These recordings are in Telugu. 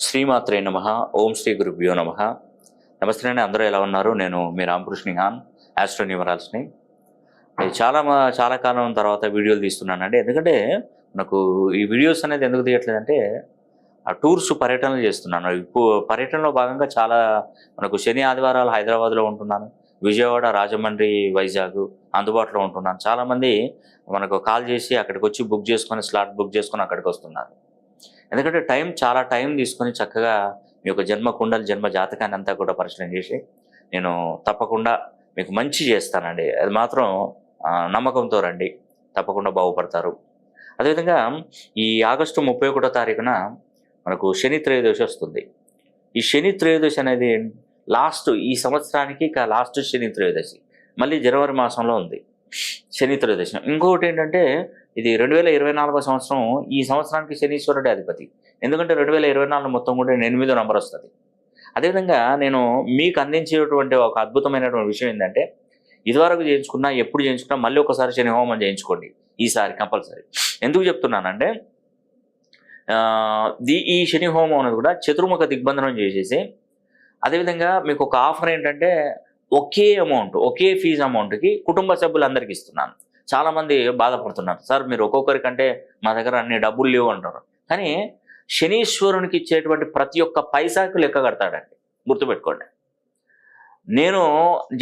శ్రీమాత్రే నమః. ఓం శ్రీ గురుభ్యో నమః. నమస్తే అండి, అందరూ ఎలా ఉన్నారు? నేను మీ రామకృష్ణ హాన్, ఆస్ట్రో న్యూమరాల్స్ని. చాలా కాలం తర్వాత వీడియోలు తీస్తున్నానండి. ఎందుకంటే నాకు ఈ వీడియోస్ అనేది ఎందుకు తీయట్లేదంటే ఆ టూర్స్ పర్యటనలు చేస్తున్నాను. ఇప్పుడు పర్యటనలో భాగంగా మనకు శని ఆదివారాలు హైదరాబాద్లో ఉంటున్నాను. విజయవాడ, రాజమండ్రి, వైజాగ్ అందుబాటులో ఉంటున్నాను. చాలామంది మనకు కాల్ చేసి అక్కడికి వచ్చి బుక్ చేసుకొని స్లాట్ బుక్ చేసుకొని అక్కడికి వస్తున్నారు. ఎందుకంటే చాలా టైం తీసుకొని చక్కగా మీ యొక్క జన్మ కుండలి, జన్మ జాతకాన్ని అంతా కూడా పరిశీలన చేసి నేను తప్పకుండా మీకు మంచి చేస్తానండి. అది మాత్రం నమ్మకంతో రండి, తప్పకుండా బాగుపడతారు. అదేవిధంగా ఈ ఆగస్టు 31వ తారీఖున మనకు శని త్రయోదశి వస్తుంది. ఈ శని త్రయోదశి అనేది ఈ సంవత్సరానికి లాస్ట్ శని త్రయోదశి మళ్ళీ జనవరి మాసంలో ఉంది శని త్రయోదశి. ఇంకొకటి ఏంటంటే ఇది 2024 సంవత్సరం. ఈ సంవత్సరానికి శనీశ్వరుడే అధిపతి. ఎందుకంటే 2024 మొత్తం కూడా 8వ నంబర్ వస్తుంది. అదేవిధంగా నేను మీకు అందించేటువంటి ఒక అద్భుతమైనటువంటి విషయం ఏంటంటే ఇదివరకు చేయించుకున్నా, ఎప్పుడు చేయించుకున్నా మళ్ళీ ఒకసారి శని హోమం చేయించుకోండి ఈసారి కంపల్సరీ. ఎందుకు చెప్తున్నానంటే ఈ శని హోమం అనేది కూడా చతుర్ముఖ దిగ్బంధనం చేసేసి, అదేవిధంగా మీకు ఒక ఆఫర్ ఏంటంటే ఒకే ఫీజు అమౌంట్కి కుటుంబ సభ్యులందరికీ ఇస్తున్నాను. చాలామంది బాధపడుతున్నారు, సార్ మీరు ఒక్కొక్కరికంటే మా దగ్గర అన్ని డబ్బులు లేవు అంటారు. కానీ శనీశ్వరునికి ఇచ్చేటువంటి ప్రతి ఒక్క పైసాకు లెక్క కడతాడండి, గుర్తుపెట్టుకోండి. నేను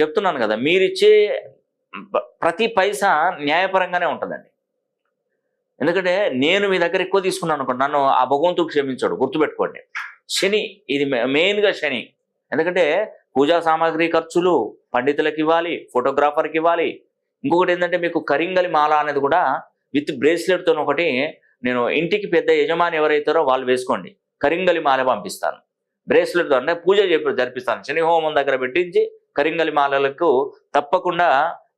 చెప్తున్నాను కదా, మీరిచ్చే ప్రతి పైసా న్యాయపరంగానే ఉంటుందండి. ఎందుకంటే నేను మీ దగ్గర ఎక్కువ తీసుకున్నాను అనుకోండి, నన్ను ఆ భగవంతుడు క్షమించాడు, గుర్తుపెట్టుకోండి. శని ఇది మెయిన్గా శని. ఎందుకంటే పూజా సామాగ్రి ఖర్చులు పండితులకు ఇవ్వాలి, ఫోటోగ్రాఫర్కి ఇవ్వాలి. ఇంకొకటి ఏంటంటే మీకు కరింగలి మాల అనేది కూడా విత్ బ్రేస్లెట్తో ఒకటి నేను ఇంటికి పెద్ద యజమాని ఎవరైతారో వాళ్ళు వేసుకోండి, కరింగలి మాల పంపిస్తాను. బ్రేస్లెట్తో అంటే పూజ జరిపిస్తాను. శని హోమం దగ్గర పెట్టించి కరింగలి మాలలకు తప్పకుండా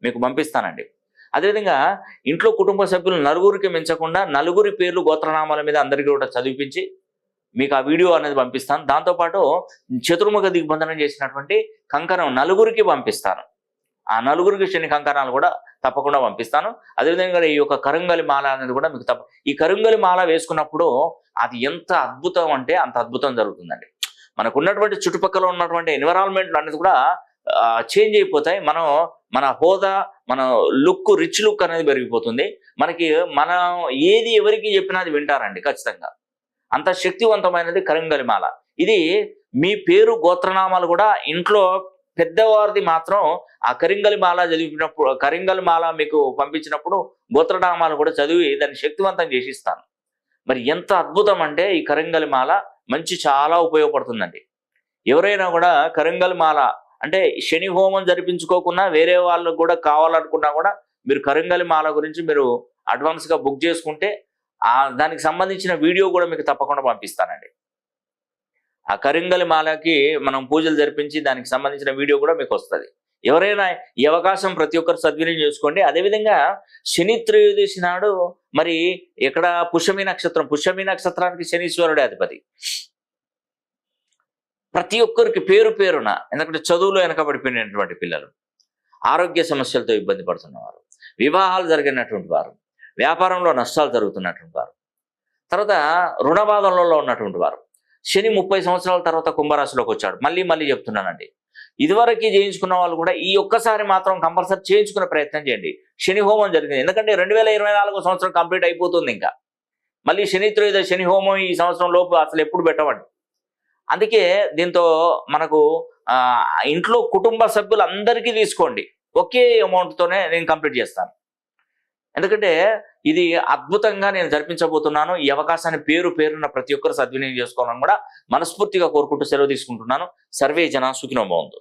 మీకు పంపిస్తానండి. అదేవిధంగా ఇంట్లో కుటుంబ సభ్యులు నలుగురికి మించకుండా 4 పేర్లు గోత్రనామాల మీద అందరికీ కూడా చదివించి మీకు ఆ వీడియో అనేది పంపిస్తాను. దాంతోపాటు చతుర్ముఖ దిగ్బంధనం చేసినటువంటి కంకణం 4కి పంపిస్తాను. ఆ 4కి శని కంకణాలు కూడా తప్పకుండా పంపిస్తాను. అదేవిధంగా ఈ యొక్క కరింగలి మాల అనేది కూడా మీకు ఈ కరింగలి మాల వేసుకున్నప్పుడు అది ఎంత అద్భుతం అంటే అంత అద్భుతం జరుగుతుందండి. మనకు ఉన్నటువంటి చుట్టుపక్కల ఉన్నటువంటి ఎన్విరాన్మెంట్ అనేది కూడా చేంజ్ అయిపోతాయి. మన హోదా, మన రిచ్ లుక్ అనేది పెరిగిపోతుంది. మనం ఏది ఎవరికి చెప్పినా అది వింటారండి ఖచ్చితంగా. అంత శక్తివంతమైనది కరింగలి మాల. ఇది మీ పేరు గోత్రనామాలు కూడా ఇంట్లో పెద్దవారిది మాత్రం ఆ కరింగలి మాల చదివినప్పుడు, కరింగలి మాల మీకు పంపించినప్పుడు గోత్రనామాలు కూడా చదివి దాన్ని శక్తివంతం చేసిస్తాను. మరి ఎంత అద్భుతం అంటే ఈ కరింగలి మాల చాలా ఉపయోగపడుతుందండి. ఎవరైనా కూడా కరింగలి మాల అంటే శని హోమం జరిపించుకోకుండా వేరే వాళ్ళకు కూడా కావాలనుకున్నా కూడా మీరు కరింగలి మాల గురించి మీరు అడ్వాన్స్గా బుక్ చేసుకుంటే దానికి సంబంధించిన వీడియో కూడా మీకు తప్పకుండా పంపిస్తానండి. ఆ కరింగలి మాలకి మనం పూజలు జరిపించి దానికి సంబంధించిన వీడియో కూడా మీకు వస్తుంది. ఎవరైనా ఈ అవకాశం ప్రతి ఒక్కరు సద్వినియోగం చేసుకోండి. అదేవిధంగా శని త్రయోదశి నాడు మరి ఇక్కడ పుష్యమి నక్షత్రానికి శనీశ్వరుడే అధిపతి. ప్రతి ఒక్కరికి పేరున, ఎందుకంటే చదువులో వెనకబడిపోయినటువంటి పిల్లలు, ఆరోగ్య సమస్యలతో ఇబ్బంది పడుతున్నవారు, వివాహాలు జరిగినటువంటి వారు, వ్యాపారంలో నష్టాలు జరుగుతున్నటువంటి వారు, తర్వాత రుణబాధలలో ఉన్నటువంటి వారు, శని 30 సంవత్సరాల తర్వాత కుంభరాశిలోకి వచ్చాడు. మళ్ళీ చెప్తున్నానండి, ఇదివరకు చేయించుకున్న వాళ్ళు కూడా ఈ ఒక్కసారి మాత్రం కంపల్సరీ చేయించుకునే ప్రయత్నం చేయండి. శని హోమం జరిగింది. ఎందుకంటే 2024 సంవత్సరం కంప్లీట్ అయిపోతుంది. ఇంకా మళ్ళీ శని త్రయోదశి శని హోమం ఈ సంవత్సరం లోపు అసలు ఎప్పుడు పెట్టవండి. అందుకే దీంతో మనకు ఇంట్లో కుటుంబ సభ్యులందరికీ తీసుకోండి, ఒకే అమౌంట్తోనే నేను కంప్లీట్ చేస్తాను. ఎందుకంటే ఇది అద్భుతంగా నేను జరిపించబోతున్నాను. ఈ అవకాశాన్ని పేరున ప్రతి ఒక్కరు సద్వినియోగం చేసుకోవాలని కూడా మనస్ఫూర్తిగా కోరుకుంటూ సెలవు తీసుకుంటున్నాను. సర్వే జన సుఖినో భవంతు.